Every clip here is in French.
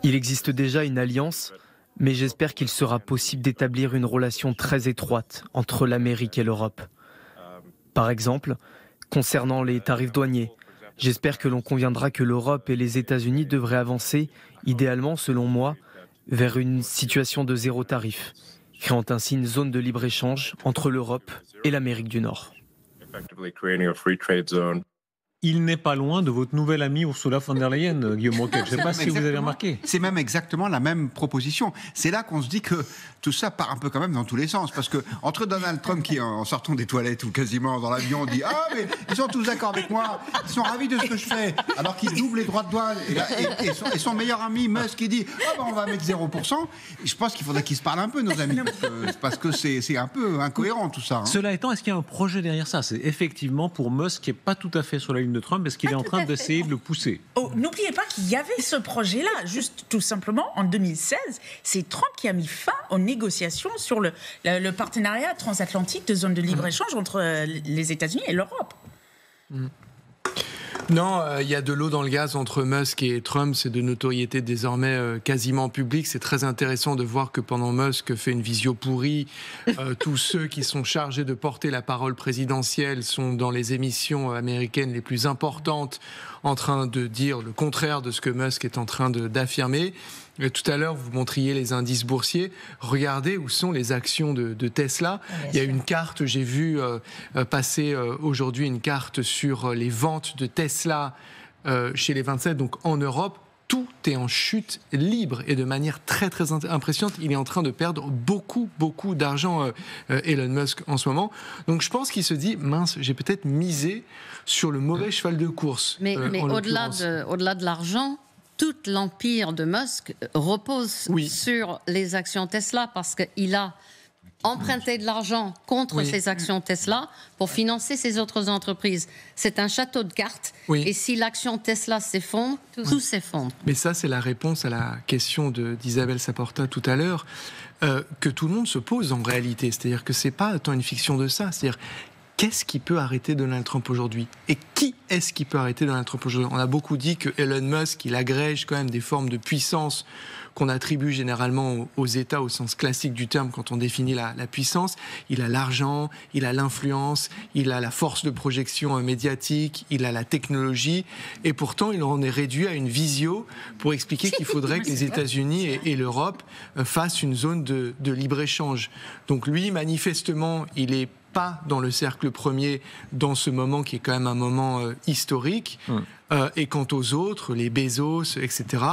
Il existe déjà une alliance, mais j'espère qu'il sera possible d'établir une relation très étroite entre l'Amérique et l'Europe. Par exemple, concernant les tarifs douaniers, j'espère que l'on conviendra que l'Europe et les États-Unis devraient avancer, idéalement selon moi, vers une situation de zéro tarif, créant ainsi une zone de libre-échange entre l'Europe et l'Amérique du Nord. Il n'est pas loin de votre nouvelle amie Ursula von der Leyen, Guillaume Roquette. Je ne sais pas si vous avez remarqué. C'est même exactement la même proposition. C'est là qu'on se dit que tout ça part un peu quand même dans tous les sens. Parce que entre Donald Trump qui, en sortant des toilettes ou quasiment dans l'avion, dit « Ah, mais ils sont tous d'accord avec moi, ils sont ravis de ce que je fais », alors qu'il double les droits de douane. Et son meilleur ami Musk qui dit « Ah, ben on va mettre 0%. » Je pense qu'il faudrait qu'ils se parlent un peu, nos amis. Parce que c'est un peu incohérent tout ça. Cela étant, est-ce qu'il y a un projet derrière ça ? C'est effectivement pour Musk qui n'est pas tout à fait sur la ligne de Trump, est-ce qu'il est en train d'essayer de le pousser ? N'oubliez pas qu'il y avait ce projet-là, juste tout simplement en 2016. C'est Trump qui a mis fin aux négociations sur le partenariat transatlantique de zone de libre-échange entre les États-Unis et l'Europe. Non, il y a de l'eau dans le gaz entre Musk et Trump, c'est de notoriété désormais quasiment publique. C'est très intéressant de voir que pendant Musk fait une visio pourrie, tous ceux qui sont chargés de porter la parole présidentielle sont dans les émissions américaines les plus importantes en train de dire le contraire de ce que Musk est en train d'affirmer. Tout à l'heure, vous montriez les indices boursiers. Regardez où sont les actions de Tesla. Il y a une carte, j'ai vu passer aujourd'hui une carte sur les ventes de Tesla chez les 27, donc en Europe. Tout est en chute libre et de manière très très impressionnante. Il est en train de perdre beaucoup d'argent, Elon Musk, en ce moment. Donc je pense qu'il se dit, mince, j'ai peut-être misé sur le mauvais cheval de course. Mais au-delà de l'argent, tout l'empire de Musk repose sur les actions Tesla parce qu'il a emprunté de l'argent contre ces actions Tesla pour financer ses autres entreprises. C'est un château de cartes. Et si l'action Tesla s'effondre, tout s'effondre. Mais ça, c'est la réponse à la question d'Isabelle Saporta tout à l'heure, que tout le monde se pose en réalité. C'est-à-dire que c'est pas tant une fiction de ça. C'est-à-dire, qu'est-ce qui peut arrêter Donald Trump aujourd'hui ? Et qui est-ce qui peut arrêter Donald Trump aujourd'hui ? On a beaucoup dit que Elon Musk, il agrège quand même des formes de puissance qu'on attribue généralement aux États au sens classique du terme quand on définit la puissance. Il a l'argent, il a l'influence, il a la force de projection médiatique, il a la technologie, et pourtant il en est réduit à une visio pour expliquer qu'il faudrait que les États-Unis et l'Europe fassent une zone de libre-échange. Donc lui, manifestement, il est pas dans le cercle premier dans ce moment qui est quand même un moment historique. Et quant aux autres, les Bezos, etc.,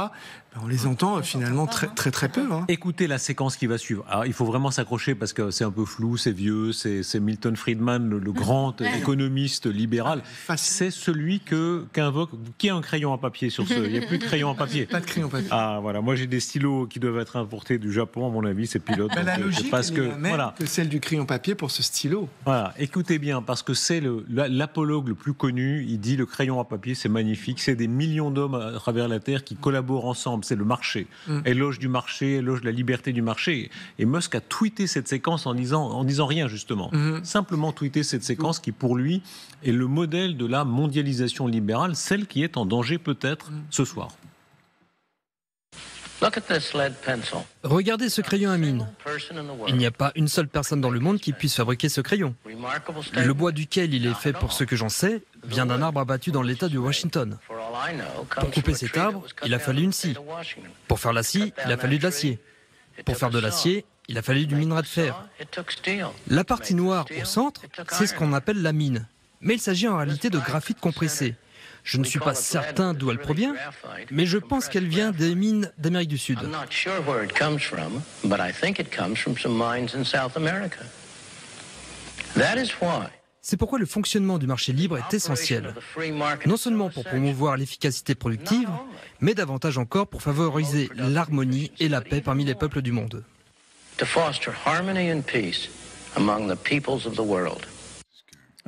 on les entend finalement très peu. Écoutez la séquence qui va suivre. Alors, il faut vraiment s'accrocher parce que c'est un peu flou, c'est vieux, c'est Milton Friedman, le grand économiste libéral. C'est celui qu'invoque... Qui a un crayon à papier sur ce... Il n'y a plus de crayon à papier. Pas de crayon à papier. Ah voilà, moi j'ai des stylos qui doivent être importés du Japon, à mon avis, c'est pilote. La logique est la même que celle du crayon papier pour ce stylo. Voilà, écoutez bien, parce que c'est l'apologue le plus connu. Il dit le crayon à papier, c'est magnifique. C'est des millions d'hommes à travers la Terre qui collaborent ensemble. C'est le marché. Éloge du marché, éloge de la liberté du marché. Et Musk a tweeté cette séquence en disant rien, justement. Simplement tweeté cette séquence qui, pour lui, est le modèle de la mondialisation libérale, celle qui est en danger peut-être ce soir. Regardez ce crayon à mine. Il n'y a pas une seule personne dans le monde qui puisse fabriquer ce crayon. Le bois duquel il est fait, pour ce que j'en sais, vient d'un arbre abattu dans l'État de Washington. Pour couper cet arbre, il a fallu une scie. Pour faire la scie, il a fallu de l'acier. Pour faire de l'acier, il a fallu du minerai de fer. La partie noire au centre, c'est ce qu'on appelle la mine. Mais il s'agit en réalité de graphite compressé. Je ne suis pas certain d'où elle provient, mais je pense qu'elle vient des mines d'Amérique du Sud. C'est pourquoi le fonctionnement du marché libre est essentiel. Non seulement pour promouvoir l'efficacité productive, mais davantage encore pour favoriser l'harmonie et la paix parmi les peuples du monde.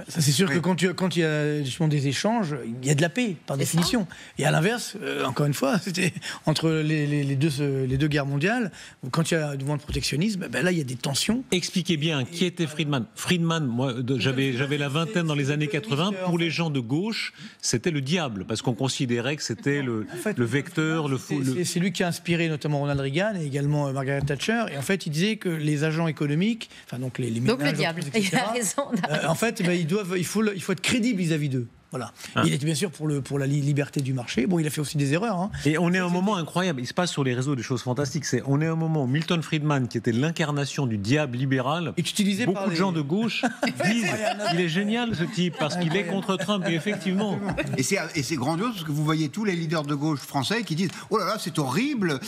Ça, c'est sûr que quand il y a justement des échanges, il y a de la paix, par définition. Et à l'inverse, encore une fois, c'était entre les deux guerres mondiales, quand il y a du mouvement de protectionnisme, là, il y a des tensions. Expliquez bien, qui était Friedman ? Friedman, moi, j'avais la vingtaine dans les années 80. Pour les gens de gauche, c'était le diable, parce qu'on considérait que c'était le vecteur, le faux. C'est lui qui a inspiré notamment Ronald Reagan et également Margaret Thatcher. Et en fait, il disait que les agents économiques, enfin donc les donc le diable, etc., il a raison. En fait, il faut être crédible vis-à-vis d'eux. Voilà. Il était bien sûr pour la liberté du marché. Bon, il a fait aussi des erreurs. Hein. Et on est à un moment incroyable. Il se passe sur les réseaux des choses fantastiques. On est à un moment où Milton Friedman, qui était l'incarnation du diable libéral, beaucoup de gens de gauche disent il est génial ce type parce qu'il est contre Trump. Et effectivement. Et c'est grandiose parce que vous voyez tous les leaders de gauche français qui disent oh là là, c'est horrible,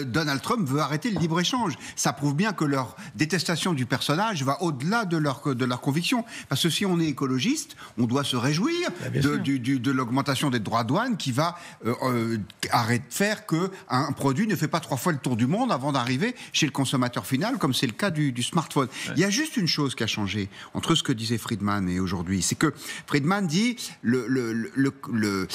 Donald Trump veut arrêter le libre-échange. Ça prouve bien que leur détestation du personnage va au-delà de leur conviction. Parce que si on est écologiste, on doit se réjouir de l'augmentation des droits de douane qui va faire qu'un produit ne fait pas 3 fois le tour du monde avant d'arriver chez le consommateur final, comme c'est le cas du smartphone. Ouais. Il y a juste une chose qui a changé entre ce que disait Friedman et aujourd'hui, c'est que Friedman dit le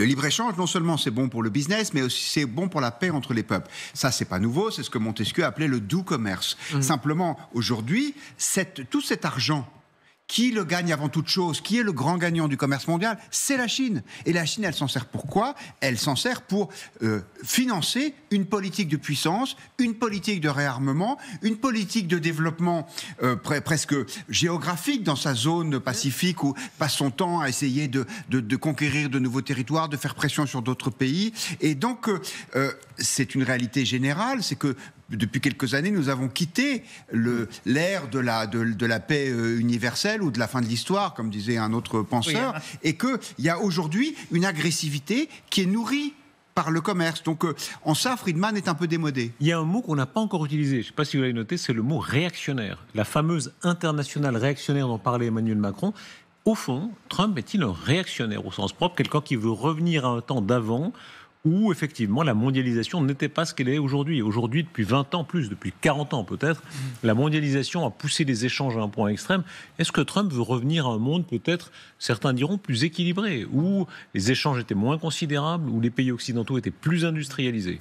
libre-échange, non seulement c'est bon pour le business, mais aussi c'est bon pour la paix entre les peuples. Ça, c'est pas nouveau, c'est ce que Montesquieu appelait le doux commerce. Simplement, aujourd'hui, tout cet argent qui le gagne avant toute chose, qui est le grand gagnant du commerce mondial, c'est la Chine. Et la Chine, elle s'en sert pour quoi ? Elle s'en sert pour financer une politique de puissance, une politique de réarmement, une politique de développement presque géographique dans sa zone pacifique où passe son temps à essayer de conquérir de nouveaux territoires, de faire pression sur d'autres pays. Et donc, c'est une réalité générale, c'est que depuis quelques années, nous avons quitté l'ère de la paix universelle ou de la fin de l'histoire, comme disait un autre penseur, et qu'il y a aujourd'hui une agressivité qui est nourrie par le commerce. Donc, en ça, Friedman est un peu démodé. Il y a un mot qu'on n'a pas encore utilisé, je ne sais pas si vous l'avez noté, c'est le mot réactionnaire. La fameuse internationale réactionnaire dont parlait Emmanuel Macron. Au fond, Trump est-il un réactionnaire au sens propre, quelqu'un qui veut revenir à un temps d'avant où effectivement la mondialisation n'était pas ce qu'elle est aujourd'hui. Aujourd'hui, depuis 20 ans, depuis 40 ans peut-être, la mondialisation a poussé les échanges à un point extrême. Est-ce que Trump veut revenir à un monde peut-être, certains diront, plus équilibré, où les échanges étaient moins considérables, où les pays occidentaux étaient plus industrialisés ?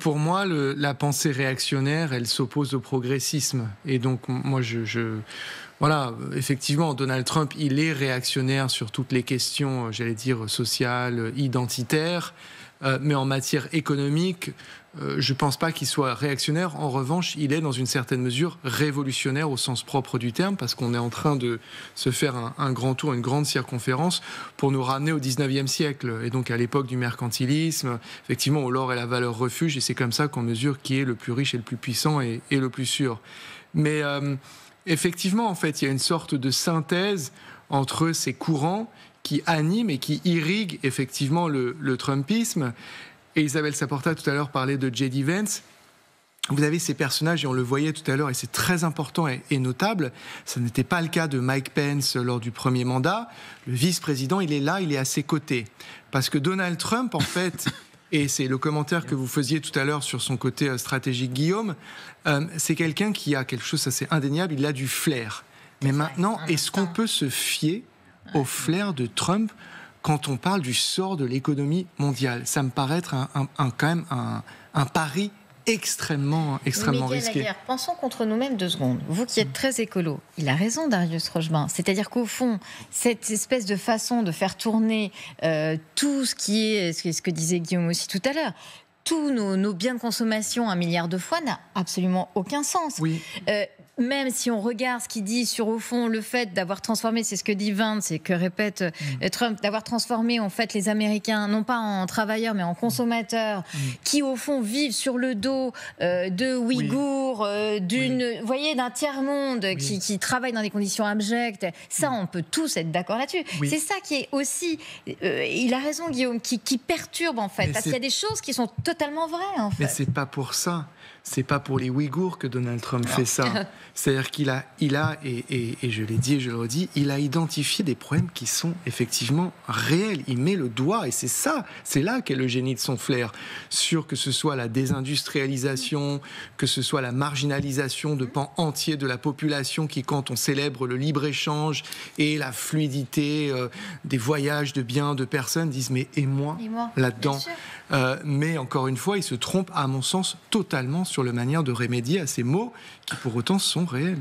Pour moi, la pensée réactionnaire, elle s'oppose au progressisme. Et donc, moi, voilà, effectivement, Donald Trump, il est réactionnaire sur toutes les questions, j'allais dire, sociales, identitaires. Mais en matière économique, je ne pense pas qu'il soit réactionnaire. En revanche, il est dans une certaine mesure révolutionnaire au sens propre du terme, parce qu'on est en train de se faire un grand tour, une grande circonférence pour nous ramener au 19e siècle. Et donc à l'époque du mercantilisme, effectivement, où l'or est la valeur refuge, et c'est comme ça qu'on mesure qui est le plus riche et le plus puissant et le plus sûr. Mais effectivement, en fait, il y a une sorte de synthèse entre ces courants qui anime et qui irrigue effectivement le Trumpisme. Et Isabelle Saporta tout à l'heure parlait de J.D. Vance. Vous avez ces personnages, et on le voyait tout à l'heure, et c'est très important et notable. Ça n'était pas le cas de Mike Pence lors du premier mandat. Le vice-président, il est là, il est à ses côtés. Parce que Donald Trump, en fait, et c'est le commentaire que vous faisiez tout à l'heure sur son côté stratégique, Guillaume, c'est quelqu'un qui a quelque chose d'assez indéniable, il a du flair. Mais maintenant, est-ce qu'on peut se fier au flair de Trump quand on parle du sort de l'économie mondiale? Ça me paraît être quand même un pari extrêmement risqué. Laguerre, pensons contre nous-mêmes 2 secondes. Vous qui êtes très écolo, il a raison, Darius Rochemin. C'est-à-dire qu'au fond, cette espèce de façon de faire tourner tout ce qui est, ce que disait Guillaume aussi tout à l'heure, tous nos biens de consommation 1 milliard de fois n'a absolument aucun sens. Oui. Même si on regarde ce qu'il dit sur, au fond, le fait d'avoir transformé, c'est ce que dit Vance et que répète Trump, d'avoir transformé en fait les Américains, non pas en travailleurs, mais en consommateurs, qui au fond vivent sur le dos de Ouïghours, vous voyez, d'un tiers-monde qui travaille dans des conditions abjectes. Ça, on peut tous être d'accord là-dessus. Oui. C'est ça qui est aussi, il a raison Guillaume, qui perturbe en fait, parce qu'il y a des choses qui sont totalement vraies en fait. Mais c'est pas pour ça. C'est pas pour les Ouïghours que Donald Trump fait ça. C'est-à-dire qu'il a, et je l'ai dit et je le redis, il a identifié des problèmes qui sont effectivement réels. Il met le doigt, et c'est là qu'est le génie de son flair, sur que ce soit la désindustrialisation, que ce soit la marginalisation de pans entiers de la population qui, quand on célèbre le libre-échange et la fluidité des voyages de biens, de personnes, disent mais et moi là-dedans. Mais encore une fois, il se trompe, à mon sens, totalement sur la manière de remédier à ces maux qui, pour autant, sont réels.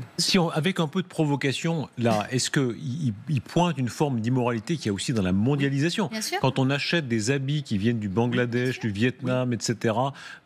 Avec un peu de provocation, là, est-ce qu'il pointe une forme d'immoralité qu'il y a aussi dans la mondialisation ? Quand on achète des habits qui viennent du Bangladesh, du Vietnam, etc.,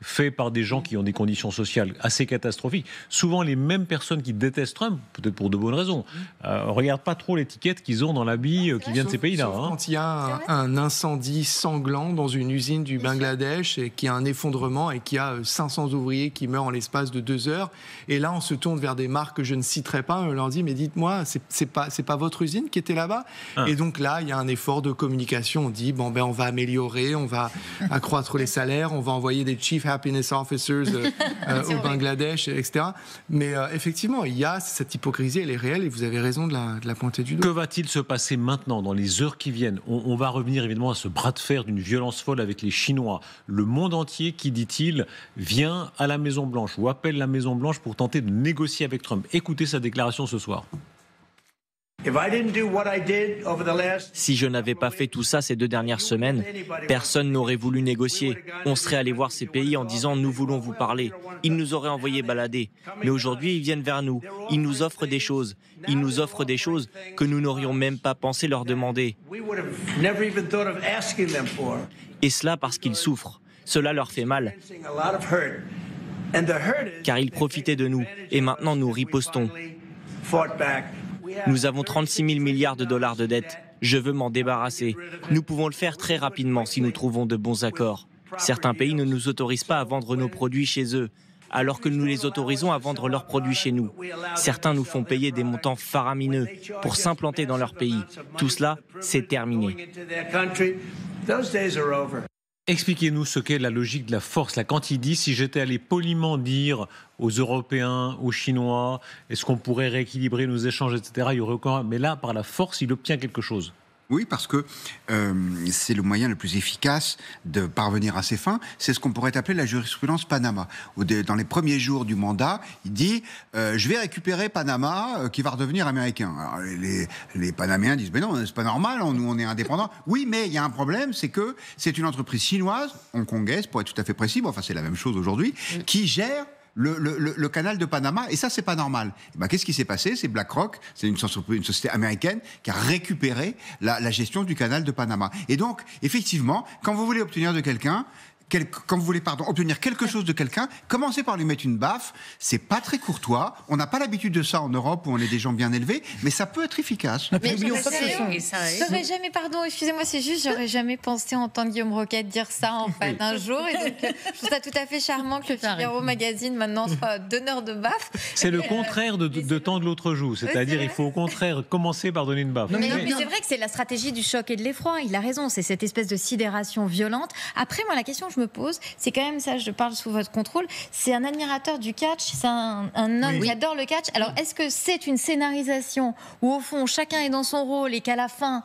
faits par des gens qui ont des conditions sociales assez catastrophiques, souvent les mêmes personnes qui détestent Trump, peut-être pour de bonnes raisons, ne regardent pas trop l'étiquette qu'ils ont dans l'habit qui vient de ces pays-là. Quand il y a un incendie sanglant dans une usine du Bangladesh et qui a un effondrement et qui a 500 ouvriers qui meurent en l'espace de 2 heures. Et là, on se tourne vers des marques que je ne citerai pas. On leur dit, mais dites-moi, c'est pas votre usine qui était là-bas ? Et donc là, il y a un effort de communication. On dit, on va améliorer, on va accroître les salaires, on va envoyer des Chief Happiness Officers au Bangladesh, etc. Mais effectivement, il y a cette hypocrisie, elle est réelle et vous avez raison de la pointer du doigt. Que va-t-il se passer maintenant, dans les heures qui viennent ? On va revenir évidemment à ce bras de fer d'une violence folle avec les Chinois. Le monde entier qui, dit-il, vient à la Maison-Blanche ou appelle la Maison-Blanche pour tenter de négocier avec Trump. Écoutez sa déclaration ce soir. Si je n'avais pas fait tout ça ces 2 dernières semaines, personne n'aurait voulu négocier. On serait allé voir ces pays en disant « nous voulons vous parler ». Ils nous auraient envoyé balader. Mais aujourd'hui, ils viennent vers nous. Ils nous offrent des choses. Ils nous offrent des choses que nous n'aurions même pas pensé leur demander. Et cela parce qu'ils souffrent. Cela leur fait mal. Car ils profitaient de nous. Et maintenant, nous ripostons. Nous avons 36 000 milliards de dollars de dettes. Je veux m'en débarrasser. Nous pouvons le faire très rapidement si nous trouvons de bons accords. Certains pays ne nous autorisent pas à vendre nos produits chez eux, alors que nous les autorisons à vendre leurs produits chez nous. Certains nous font payer des montants faramineux pour s'implanter dans leur pays. Tout cela, c'est terminé. Expliquez-nous ce qu'est la logique de la force. Là, quand il dit, si j'étais allé poliment dire aux Européens, aux Chinois, est-ce qu'on pourrait rééquilibrer nos échanges, etc., il y aurait aucun... Mais là, par la force, il obtient quelque chose. Oui, parce que c'est le moyen le plus efficace de parvenir à ses fins. C'est ce qu'on pourrait appeler la jurisprudence Panama. Dans les premiers jours du mandat, il dit je vais récupérer Panama qui va redevenir américain. Alors, les Panaméens disent mais non, c'est pas normal, nous on est indépendants. Oui, mais il y a un problème, c'est que c'est une entreprise chinoise, hongkongaise pour être tout à fait précis, enfin c'est la même chose aujourd'hui, qui gère le canal de Panama, et ça, c'est pas normal. Et ben, qu'est-ce qui s'est passé ? C'est BlackRock, c'est une société américaine qui a récupéré la gestion du canal de Panama. Et donc, effectivement, quand vous voulez obtenir de quelqu'un, quand vous voulez obtenir quelque chose de quelqu'un, commencez par lui mettre une baffe. C'est pas très courtois. On n'a pas l'habitude de ça en Europe où on est des gens bien élevés, mais ça peut être efficace. Mais j'aurais jamais, pardon, excusez-moi, c'est juste, j'aurais jamais pensé entendre Guillaume Roquette dire ça en fait un jour. Et donc, je trouve ça tout à fait charmant que le Figaro Magazine maintenant soit donneur de baffes. C'est le contraire de tendre l'autre joue. C'est-à-dire, il faut au contraire commencer par donner une baffe. Mais c'est vrai que c'est la stratégie du choc et de l'effroi. Il a raison. C'est cette espèce de sidération violente. Après, moi, la question que je me pose, c'est quand même ça, je parle sous votre contrôle, c'est un admirateur du catch, c'est un homme qui adore le catch. Alors, est-ce que c'est une scénarisation où, au fond, chacun est dans son rôle et qu'à la fin,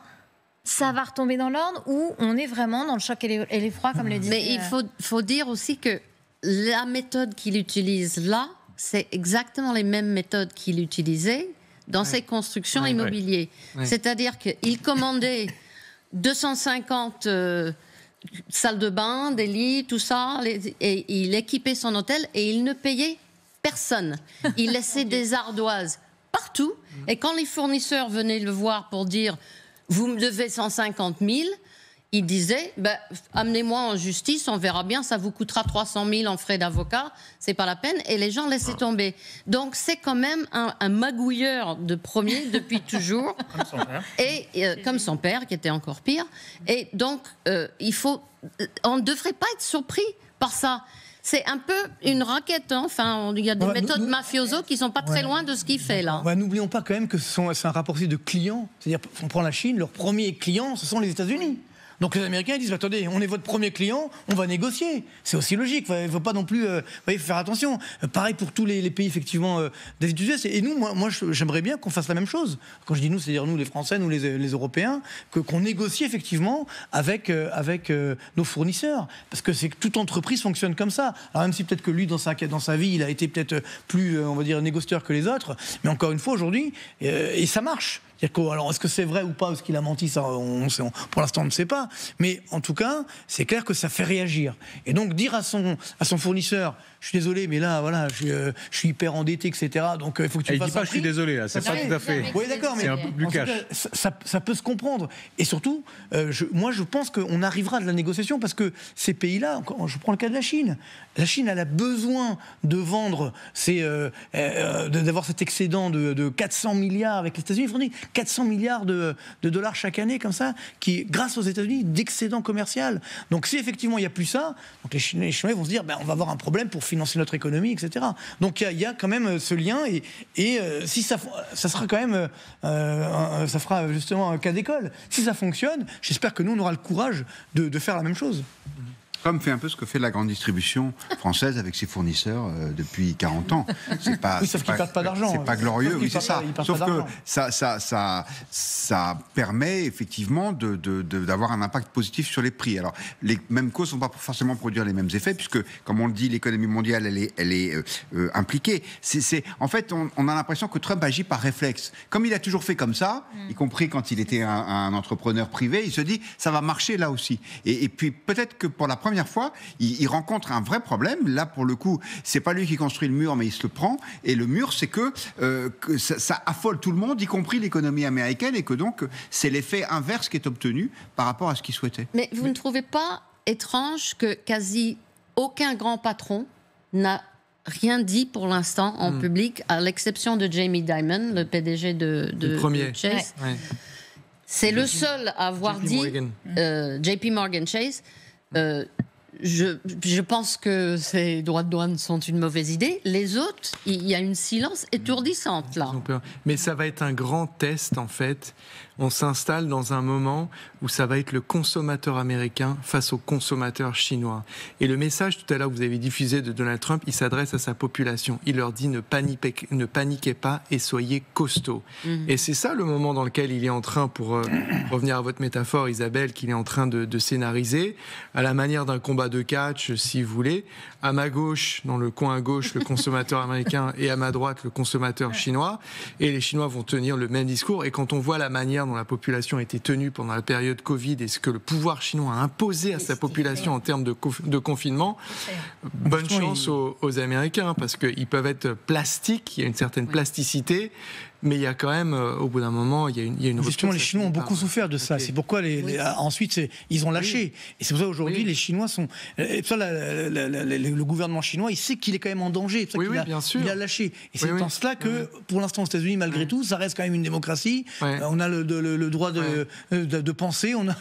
ça va retomber dans l'ordre, ou on est vraiment dans le choc et l'effroi, comme le disait... Mais il faut dire aussi que la méthode qu'il utilise là, c'est exactement les mêmes méthodes qu'il utilisait dans ses constructions immobilières. C'est-à-dire qu'il commandait 250... salle de bain, des lits, tout ça, et il équipait son hôtel et il ne payait personne. Il laissait des ardoises partout, et quand les fournisseurs venaient le voir pour dire « vous me devez 150 000 », il disait amenez-moi en justice, on verra bien, ça vous coûtera 300 000 en frais d'avocat, c'est pas la peine, et les gens laissaient tomber. Donc c'est quand même un magouilleur de premier depuis toujours, comme son père. Et comme son père, qui était encore pire. Et donc on ne devrait pas être surpris par ça. C'est un peu une raquette, hein. Enfin, il y a des méthodes mafioso qui sont pas très loin de ce qu'il fait là. N'oublions pas quand même que c'est un rapport aussi de clients. C'est-à-dire, on prend la Chine, leurs premiers clients, ce sont les États-Unis. Donc les Américains ils disent attendez, on est votre premier client, on va négocier. C'est aussi logique. Il ne faut pas non plus faire attention. Pareil pour tous les pays effectivement des États-Unis. Et nous, moi j'aimerais bien qu'on fasse la même chose. Quand je dis nous, c'est-à-dire nous les Français, nous les Européens, qu'on négocie effectivement avec nos fournisseurs. Parce que c'est que toute entreprise fonctionne comme ça. Alors même si peut-être que lui dans sa vie, il a été peut-être plus, on va dire, négociateur que les autres. Mais encore une fois aujourd'hui, et ça marche. Alors, est-ce que c'est vrai ou pas, est-ce qu'il a menti, ça, pour l'instant, on ne sait pas. Mais en tout cas, c'est clair que ça fait réagir. Et donc, dire à son fournisseur, je suis désolé, mais là, voilà, je suis hyper endetté, etc. Donc, il faut que tu me fasses un prix. Il dit pas, je suis désolé, là, c'est pas tout à fait. Oui, d'accord, mais c'est un peu plus cash. Ça peut se comprendre. Et surtout, moi, je pense qu'on arrivera de la négociation parce que ces pays-là, je prends le cas de la Chine. La Chine, elle a besoin de vendre, d'avoir cet excédent de 400 milliards avec les États-Unis. Il faut dire 400 milliards de dollars chaque année, comme ça, qui, grâce aux États-Unis, d'excédent commercial. Donc, si effectivement il n'y a plus ça, donc les Chinois vont se dire on va avoir un problème pour financer notre économie, etc. Donc, il y a quand même ce lien, et si ça sera quand même, ça fera justement un cas d'école. Si ça fonctionne, j'espère que nous, on aura le courage de faire la même chose. Trump fait un peu ce que fait la grande distribution française avec ses fournisseurs depuis 40 ans. C'est pas, oui, sauf qu'ils ne perdent pas d'argent. C'est pas glorieux, oui, c'est ça. Sauf que ça permet effectivement d'avoir un impact positif sur les prix. Alors, les mêmes causes ne vont pas forcément produire les mêmes effets, puisque, comme on le dit, l'économie mondiale, elle est impliquée. En fait, on a l'impression que Trump agit par réflexe. Comme il a toujours fait comme ça, y compris quand il était un entrepreneur privé, il se dit, ça va marcher là aussi. Et puis, peut-être que pour la première fois, il rencontre un vrai problème. Là, pour le coup, c'est pas lui qui construit le mur, mais il se le prend. Et le mur, c'est que ça affole tout le monde, y compris l'économie américaine, et que donc, c'est l'effet inverse qui est obtenu par rapport à ce qu'il souhaitait. Mais vous ne trouvez pas étrange que quasi aucun grand patron n'a rien dit pour l'instant en public, à l'exception de Jamie Dimon, le PDG de Chase. Ouais. C'est le seul à avoir dit, JP Morgan Chase, je pense que ces droits de douane sont une mauvaise idée. Les autres, il y a une silence étourdissante là. Mais ça va être un grand test en fait. On s'installe dans un moment où ça va être le consommateur américain face au consommateur chinois. Et le message tout à l'heure que vous avez diffusé de Donald Trump, il s'adresse à sa population. Il leur dit ne paniquez pas et soyez costauds. Et c'est ça le moment dans lequel il est en train, pour revenir à votre métaphore Isabelle, qu'il est en train de scénariser, à la manière d'un combat de catch, si vous voulez. À ma gauche, dans le coin à gauche, le consommateur américain, et à ma droite, le consommateur chinois. Et les Chinois vont tenir le même discours. Et quand on voit la manière dont la population a été tenue pendant la période Covid et ce que le pouvoir chinois a imposé à sa population en termes de confinement, bonne chance aux Américains, parce qu'ils peuvent être plastiques, il y a une certaine plasticité, mais il y a quand même, au bout d'un moment, il y a une rupture. Justement, les Chinois ont beaucoup souffert de ça. C'est pourquoi ensuite, ils ont lâché. Et c'est pour ça aujourd'hui, les Chinois sont. Le gouvernement chinois, il sait qu'il est quand même en danger. C'est pour ça qu'il a lâché. Et c'est dans cela que, pour l'instant, aux États-Unis, malgré tout, ça reste quand même une démocratie. On a le droit de penser. On a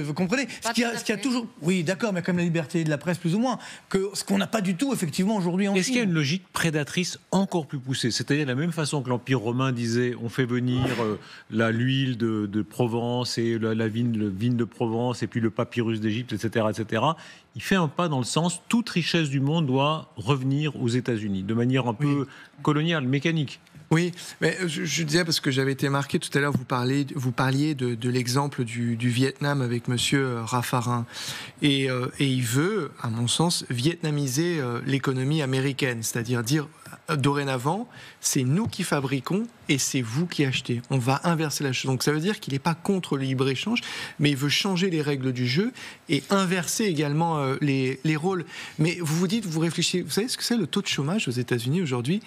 vous comprenez ce qu'il y a toujours. Oui, d'accord, mais comme la liberté de la presse, plus ou moins, ce qu'on n'a pas du tout, effectivement, aujourd'hui en Chine. Est-ce qu'il y a une logique prédatrice encore plus poussée ? C'est-à-dire de la même façon que l'Empire romain disait on fait venir l'huile de Provence et la vigne de Provence et puis le papyrus d'Égypte, etc., etc. Il fait un pas dans le sens toute richesse du monde doit revenir aux États-Unis de manière un peu coloniale, mécanique. Oui, mais je disais parce que j'avais été marqué tout à l'heure, vous parliez de l'exemple du Vietnam avec monsieur Raffarin. Et il veut, à mon sens, vietnamiser l'économie américaine, c'est-à-dire dire dorénavant, c'est nous qui fabriquons et c'est vous qui achetez. On va inverser la chose. Donc ça veut dire qu'il n'est pas contre le libre-échange, mais il veut changer les règles du jeu et inverser également les rôles. Mais vous réfléchissez, vous savez ce que c'est le taux de chômage aux États-Unis aujourd'hui ?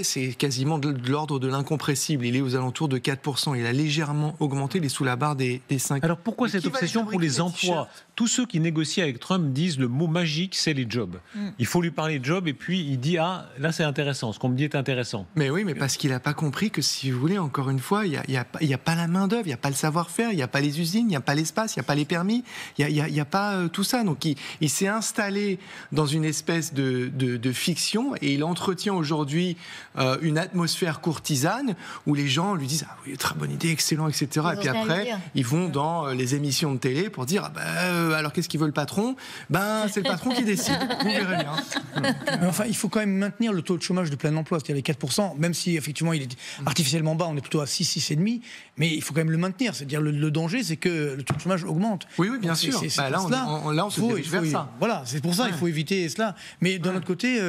C'est quasiment de l'ordre de l'incompressible. Il est aux alentours de 4%. Il a légèrement augmenté, il est sous la barre des 5%. Alors pourquoi cette obsession pour les emplois ? Tous ceux qui négocient avec Trump disent le mot magique, c'est les jobs. Il faut lui parler de jobs et puis il dit là c'est intéressant, ce qu'on me dit est intéressant. Mais oui, mais parce qu'il n'a pas compris compris que, si vous voulez, encore une fois, il n'y a pas la main-d'œuvre, il n'y a pas le savoir-faire, il n'y a pas les usines, il n'y a pas l'espace, il n'y a pas les permis, il n'y a pas tout ça. Donc il s'est installé dans une espèce de fiction et il entretient aujourd'hui une atmosphère courtisane où les gens lui disent « Ah oui, très bonne idée, excellent, etc. » Et puis après, ils vont dans les émissions de télé pour dire alors qu'est-ce qu'il veut le patron ? C'est le patron qui décide. Vous verrez bien. Mais enfin, il faut quand même maintenir le taux de chômage de plein emploi, c'est-à-dire les 4%, même si effectivement il est artificiellement bas, on est plutôt à 6, 6,5, mais il faut quand même le maintenir. C'est-à-dire le danger, c'est que le taux de chômage augmente. Oui, bien sûr. Là, on se dirige vers ça. Voilà, c'est pour ça qu'il faut éviter cela. Mais d'un autre côté,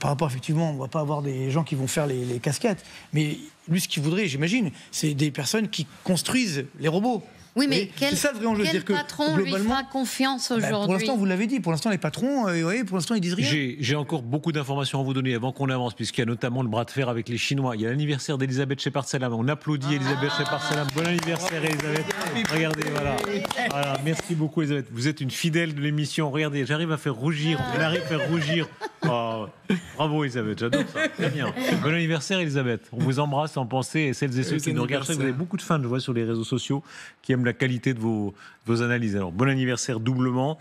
par rapport, effectivement, on ne va pas avoir des gens qui vont faire les casquettes, mais lui, ce qu'il voudrait, j'imagine, c'est des personnes qui construisent les robots. Oui, mais quel patron lui fera confiance aujourd'hui ? Pour l'instant, vous l'avez dit, pour l'instant, les patrons, pour l'instant, ils disent rien. J'ai encore beaucoup d'informations à vous donner avant qu'on avance, puisqu'il y a notamment le bras de fer avec les Chinois. Il y a l'anniversaire d'Elisabeth Shepard-Salam. On applaudit Elisabeth Shepard-Salam. Bon anniversaire, Elisabeth. Regardez, voilà. Merci beaucoup, Elisabeth. Vous êtes une fidèle de l'émission. Regardez, j'arrive à faire rougir. Elle arrive à faire rougir. Oh, bravo, Elisabeth. J'adore ça. Très bien. Bon anniversaire, Elisabeth. On vous embrasse en pensée. Et celles et ceux qui nous regardent, vous avez beaucoup de fans, je vois, sur les réseaux sociaux, qui aiment la qualité de vos analyses. Alors, bon anniversaire doublement.